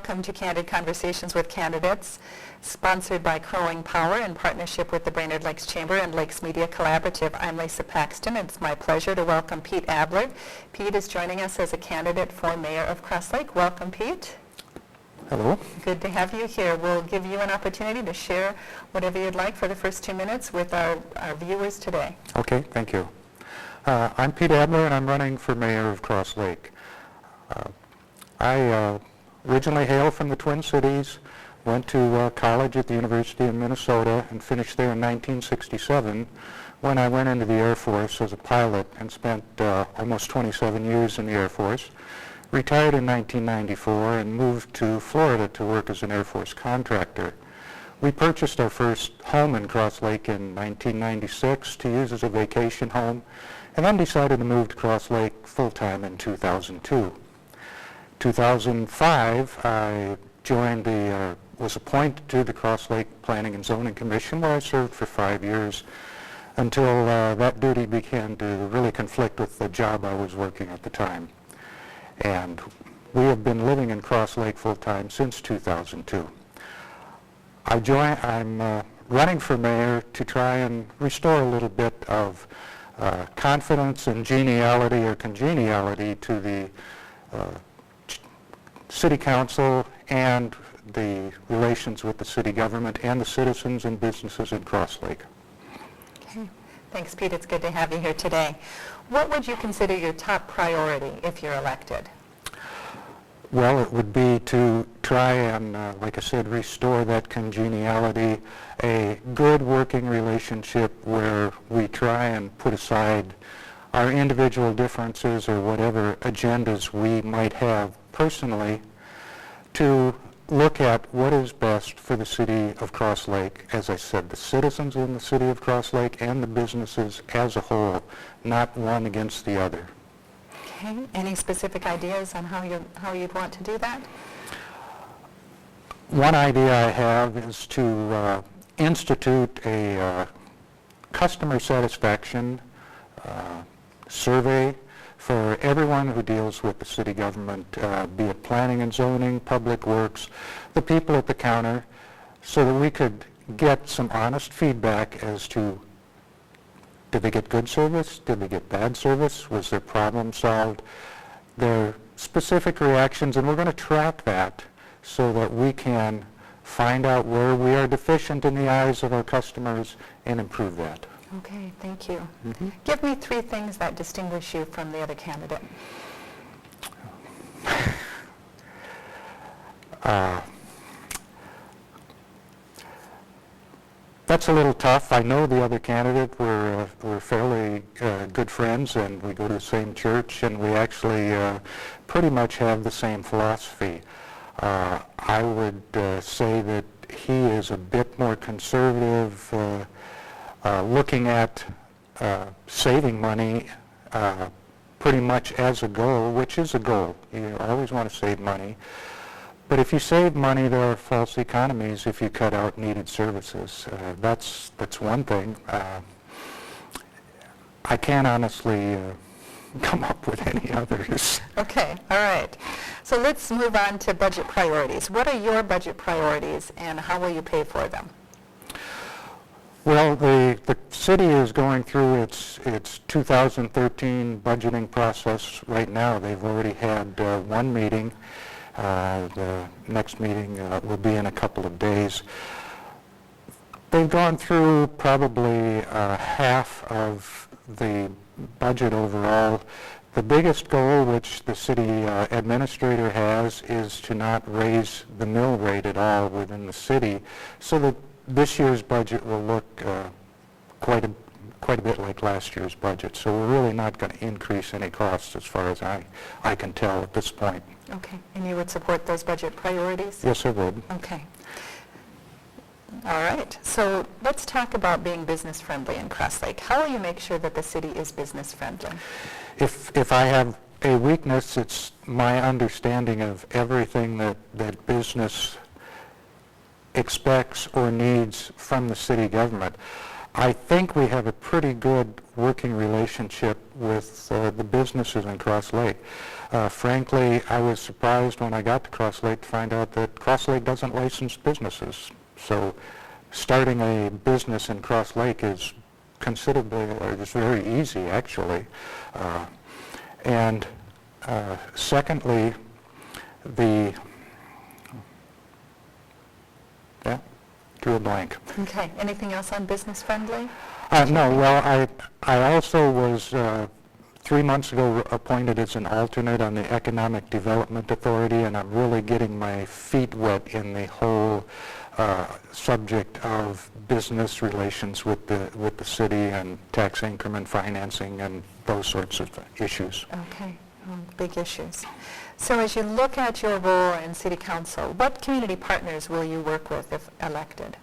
welcome to Candid Conversations with Candidates, sponsored by Crowing Power in partnership with the Brainerd Lakes Chamber and Lakes Media Collaborative. I'm Lisa Paxton, and it's my pleasure to welcome Pete Abler. Pete is joining us as a candidate for Mayor of Cross Lake. Welcome, Pete. Hello. Good to have you here. We'll give you an opportunity to share whatever you'd like for the first 2 minutes with our viewers today. Okay, thank you. I'm Pete Abler, and I'm running for Mayor of Cross Lake. I originally hail from the Twin Cities, went to college at the University of Minnesota, and finished there in 1967 when I went into the Air Force as a pilot and spent almost 27 years in the Air Force. Retired in 1994 and moved to Florida to work as an Air Force contractor. We purchased our first home in Cross Lake in 1996 to use as a vacation home, and then decided to move to Cross Lake full-time in 2002. 2005, I was appointed to the Cross Lake Planning and Zoning Commission, where I served for 5 years until that duty began to really conflict with the job I was working at the time. And we have been living in Cross Lake full-time since 2002. I'm running for mayor to try and restore a little bit of confidence and geniality or congeniality to the city council and the relations with the city government and the citizens and businesses in Cross Lake. Okay. Thanks, Pete. It's good to have you here today. What would you consider your top priority if you're elected? Well, it would be to try and, like I said, restore that congeniality, a good working relationship where we try and put aside our individual differences or whatever agendas we might have personally to look at what is best for the city of Cross Lake, as I said, the citizens in the city of Cross Lake and the businesses as a whole, not one against the other. Okay. Any specific ideas on how you'd want to do that? One idea I have is to institute a customer satisfaction survey for everyone who deals with the city government, be it planning and zoning, public works, the people at the counter, so that we could get some honest feedback as to, did they get good service? Did they get bad service? Was their problem solved? Their specific reactions, and we're going to track that so that we can find out where we are deficient in the eyes of our customers and improve that. Okay, thank you. Mm-hmm. Give me 3 things that distinguish you from the other candidate. That's a little tough. I know the other candidate. We're fairly good friends, and we go to the same church, and we actually pretty much have the same philosophy. I would say that he is a bit more conservative, looking at saving money pretty much as a goal, which is a goal. You always want to save money. But if you save money, there are false economies if you cut out needed services. That's one thing. I can't honestly come up with any others. Okay, all right. So let's move on to budget priorities. What are your budget priorities, and how will you pay for them? Well, the city is going through its 2013 budgeting process right now. They've already had one meeting. The next meeting will be in a couple of days. They've gone through probably half of the budget overall. The biggest goal, which the city administrator has, is to not raise the mill rate at all within the city, so that this year's budget will look quite a bit like last year's budget. So we're really not going to increase any costs as far as I can tell at this point. Okay, and you would support those budget priorities? Yes, I would. Okay. All right, so let's talk about being business friendly in Cross Lake. How will you make sure that the city is business friendly? If I have a weakness, it's my understanding of everything that business expects or needs from the city government. I think we have a pretty good working relationship with the businesses in Cross Lake. Frankly, I was surprised when I got to Cross Lake to find out that Cross Lake doesn't license businesses. So starting a business in Cross Lake is considerably, or it's very easy actually. And secondly, drew a blank. Okay. Anything else on business friendly? No, well, I also was 3 months ago appointed as an alternate on the Economic Development Authority, and I'm really getting my feet wet in the whole subject of business relations with the city and tax increment financing and those sorts of issues. Okay. Big issues. So as you look at your role in City Council, what community partners will you work with if elected?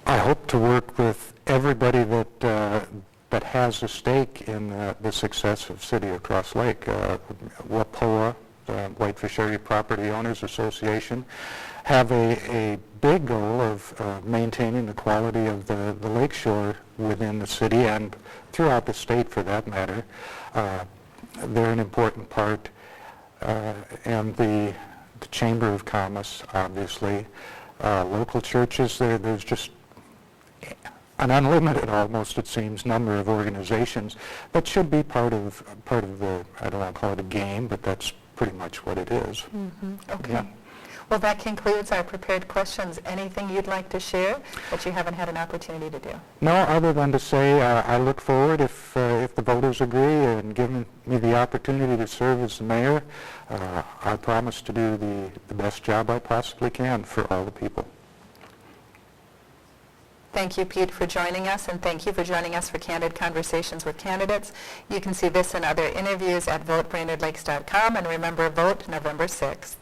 I hope to work with everybody that has a stake in the success of City of Cross Lake. WAPOA, the Whitefish Area Property Owners Association, have a big goal of maintaining the quality of the lakeshore within the city and throughout the state for that matter. They're an important part, and the Chamber of Commerce, obviously. Local churches, there's just an unlimited, almost it seems, number of organizations that should be part of the, I don't want to call it a game, but that's pretty much what it is. Mm-hmm. Okay. Yeah. Well, that concludes our prepared questions. Anything you'd like to share that you haven't had an opportunity to do? No, other than to say I look forward, if the voters agree and give me the opportunity to serve as the mayor, I promise to do the best job I possibly can for all the people. Thank you, Pete, for joining us, and thank you for joining us for Candid Conversations with Candidates. You can see this and other interviews at votebrainerdlakes.com, and remember, vote November 6th.